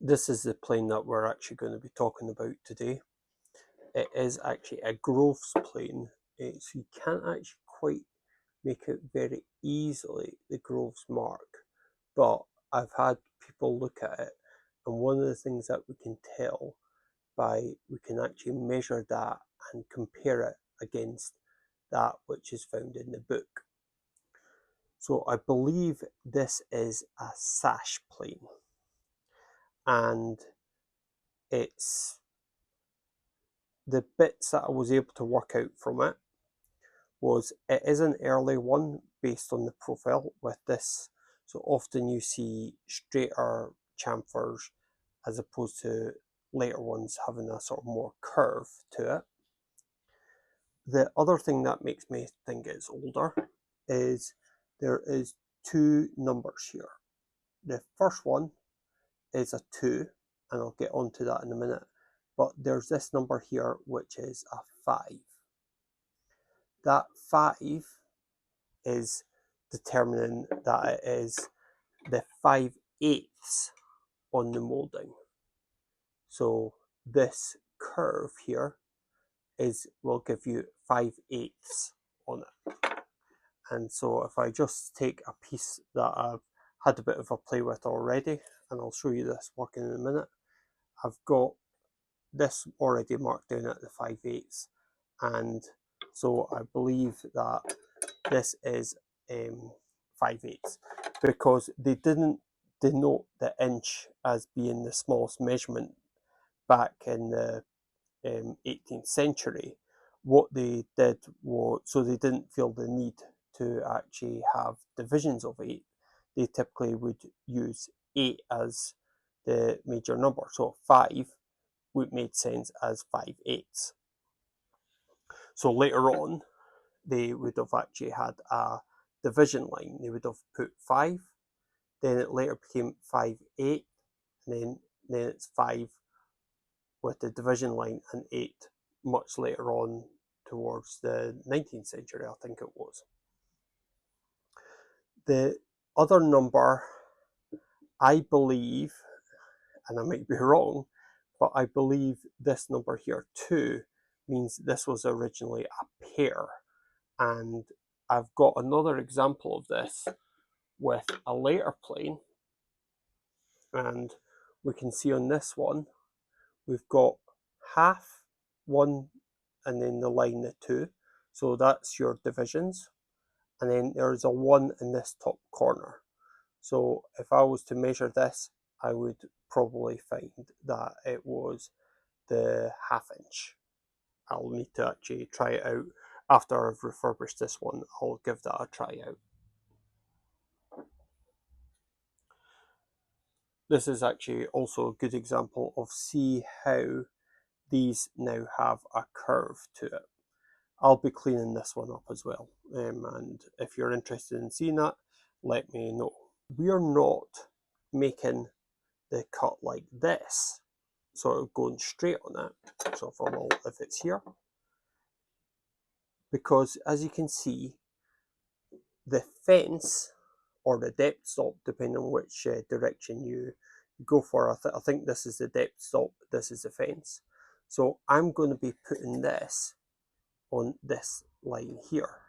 This is the plane that we're actually going to be talking about today. It is actually a Groves plane, so you can't actually quite make it very easily the Groves mark, but I've had people look at it, and one of the things that we can tell we can actually measure that and compare it against that which is found in the book. So I believe this is a sash plane, and it's the bits that I was able to work out from it is an early one based on the profile with this. So often you see straighter chamfers as opposed to later ones having a sort of more curve to it. The other thing that makes me think it's older is there is two numbers here. The first one is a 2, and I'll get onto that in a minute, but there's this number here which is a 5. That 5 is determining that it is the 5/8 on the moulding. So this curve here will give you 5/8 on it. And so if I just take a piece that I've had a bit of a play with already, and I'll show you this working in a minute, I've got this already marked down at the 5/8, and so I believe that this is 5/8 because they didn't denote the inch as being the smallest measurement back in the 18th century. What they did was, so they didn't feel the need to actually have divisions of 8. They typically would use 8 as the major number. So 5 would make sense as 5/8. So later on, they would have actually had a division line. They would have put 5, then it later became 5/8, and then it's 5 with the division line and 8 much later on towards the 19th century, I think it was. The other number, I believe, and I might be wrong, but I believe this number here 2 means this was originally a pair. And I've got another example of this with a later plane, and we can see on this one we've got half 1 and then the line the 2, so that's your divisions, and then there's a 1 in this top corner. So if I was to measure this, I would probably find that it was the ½ inch. I'll need to actually try it out after I've refurbished this one. I'll give that a try out. This is actually also a good example of see how these now have a curve to it. I'll be cleaning this one up as well, and if you're interested in seeing that, let me know. We are not making the cut like this, sort of going straight on it. So if it's here, because as you can see, the fence or the depth stop, depending on which direction you go for. I think this is the depth stop, this is the fence. So I'm going to be putting this on this line here,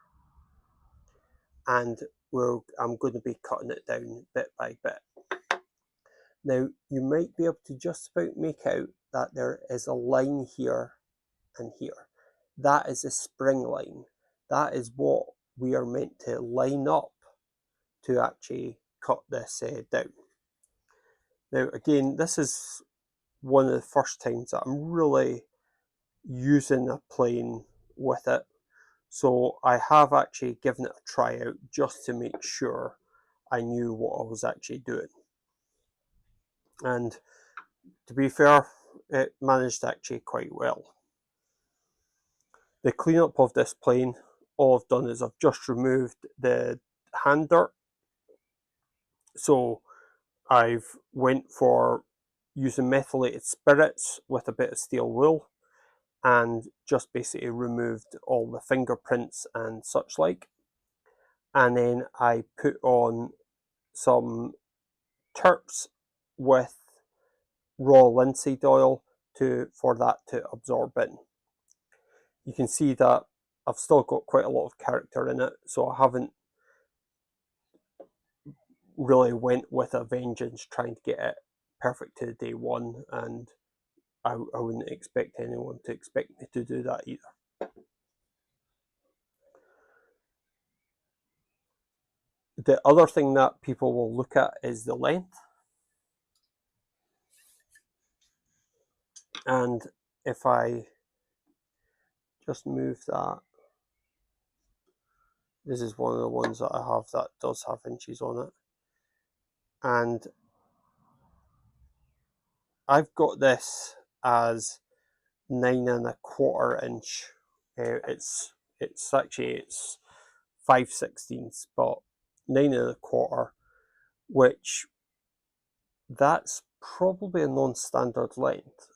and I'm going to be cutting it down bit by bit. Now you might be able to just about make out that there is a line here and here. That is a spring line. That is what we are meant to line up to actually cut this down. Now again, this is one of the first times that I'm really using a plane with it, so I have actually given it a try out just to make sure I knew what I was actually doing. And to be fair, it managed actually quite well. The cleanup of this plane, all I've done is I've just removed the hand dirt. So I've went for using methylated spirits with a bit of steel wool and just basically removed all the fingerprints and such like. And then I put on some terps with raw linseed oil for that to absorb in. You can see that I've still got quite a lot of character in it, so I haven't really went with a vengeance trying to get it perfect to day one, and I wouldn't expect anyone to expect me to do that either. The other thing that people will look at is the length. And if I just move that, this is one of the ones that I have that does have inches on it. And I've got this as 9¼ inch. It's actually 5/16, but 9¼ which that's probably a non-standard length.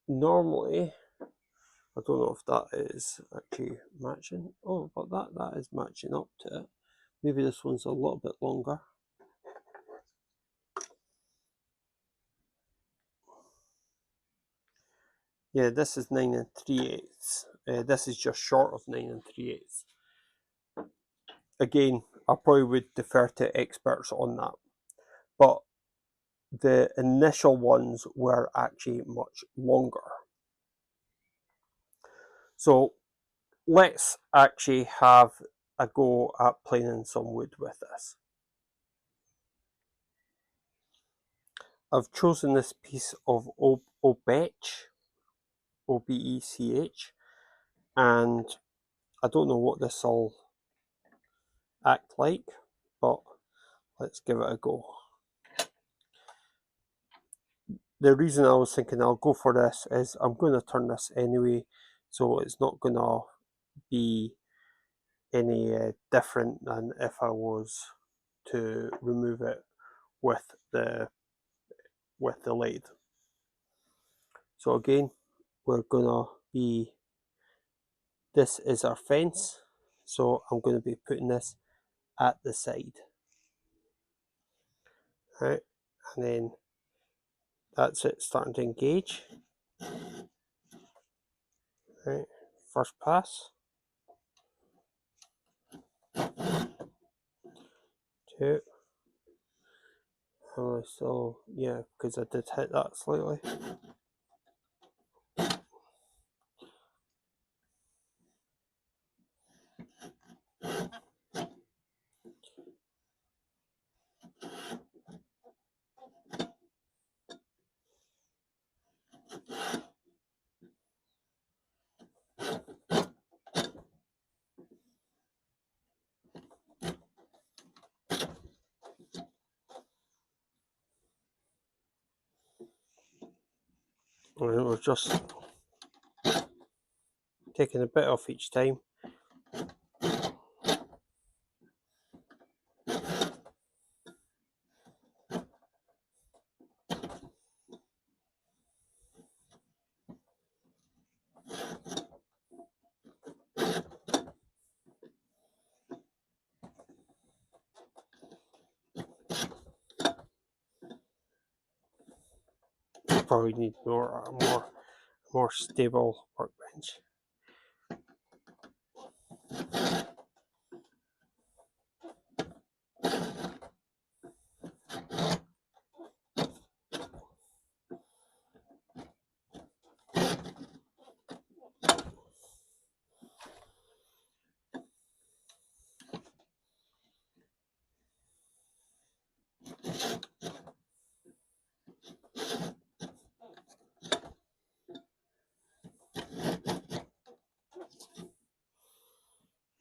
Normally, I don't know if that is actually matching. Oh, but that is matching up to it. Maybe this one's a little bit longer. Yeah, this is 9 3/8. This is just short of 9 3/8. Again, I probably would defer to experts on that. But the initial ones were actually much longer. So let's actually have a go at planing some wood with this. I've chosen this piece of Obech, Obech, and I don't know what this will act like, but let's give it a go. The reason I was thinking I'll go for this is I'm going to turn this anyway, so it's not going to be any different than if I was to remove it with the lathe. So again, we're gonna be, this is our fence, so I'm going to be putting this at the side. Right, and then that's it starting to engage. Right, first pass. 2. Am I still, yeah, because I did hit that slightly. And it was just taking a bit off each time. Probably need more stable workbench.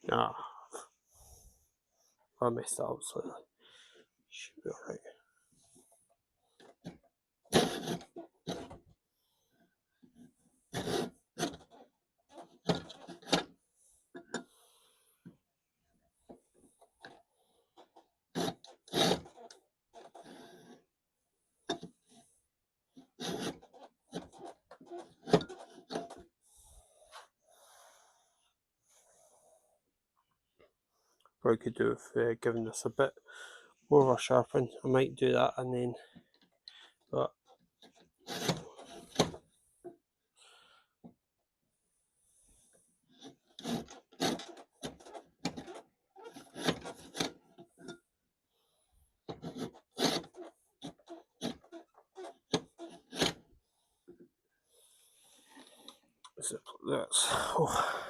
Ah, I messed that up slightly. Should be alright. Probably could do with giving this a bit more of a sharpen. I might do that and then, but zip like this. Oh.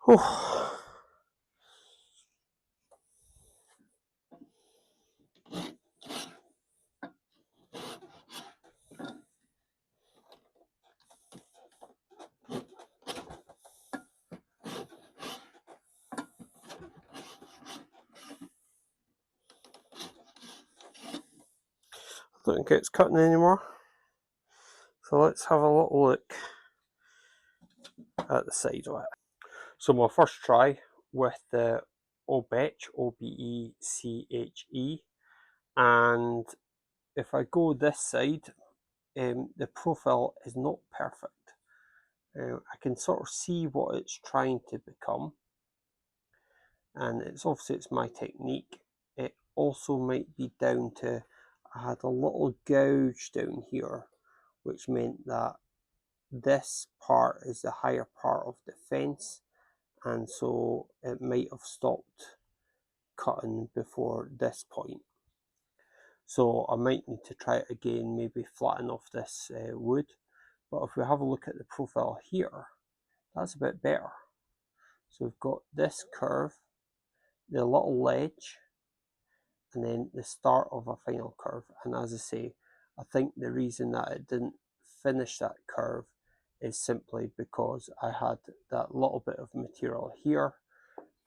Oh. I don't think it's cutting anymore. So let's have a little look at the side of it. So my first try with the Obech, Obeche, and if I go this side, the profile is not perfect. I can sort of see what it's trying to become, and it's my technique. It also might be down to I had a little gouge down here, which meant that this part is the higher part of the fence, and so it might have stopped cutting before this point. So I might need to try it again, maybe flatten off this wood. But if we have a look at the profile here, that's a bit better. So we've got this curve, the little ledge, and then the start of a final curve. And as I say, I think the reason that it didn't finish that curve is simply because I had that little bit of material here,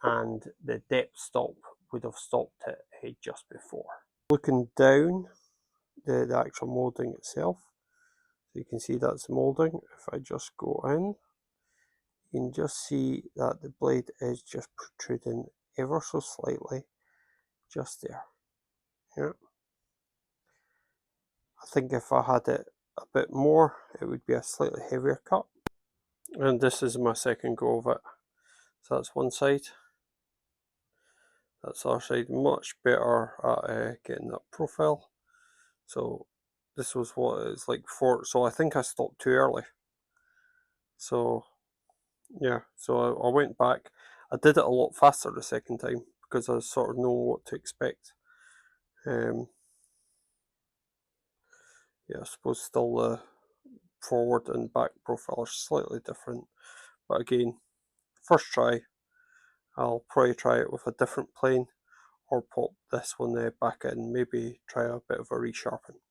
and the depth stop would have stopped it just before. Looking down the actual moulding itself, so you can see that's the moulding. If I just go in, you can just see that the blade is just protruding ever so slightly, just there. Yeah. I think if I had it a bit more, it would be a slightly heavier cut. And this is my second go of it. So that's one side. That's our side. Much better at getting that profile. So this was what it's like before. So I think I stopped too early. So yeah, so I went back. I did it a lot faster the second time because I sort of know what to expect. Yeah, I suppose still the forward and back profile are slightly different. But again, first try, I'll probably try it with a different plane or pop this one back in, maybe try a bit of a resharpen.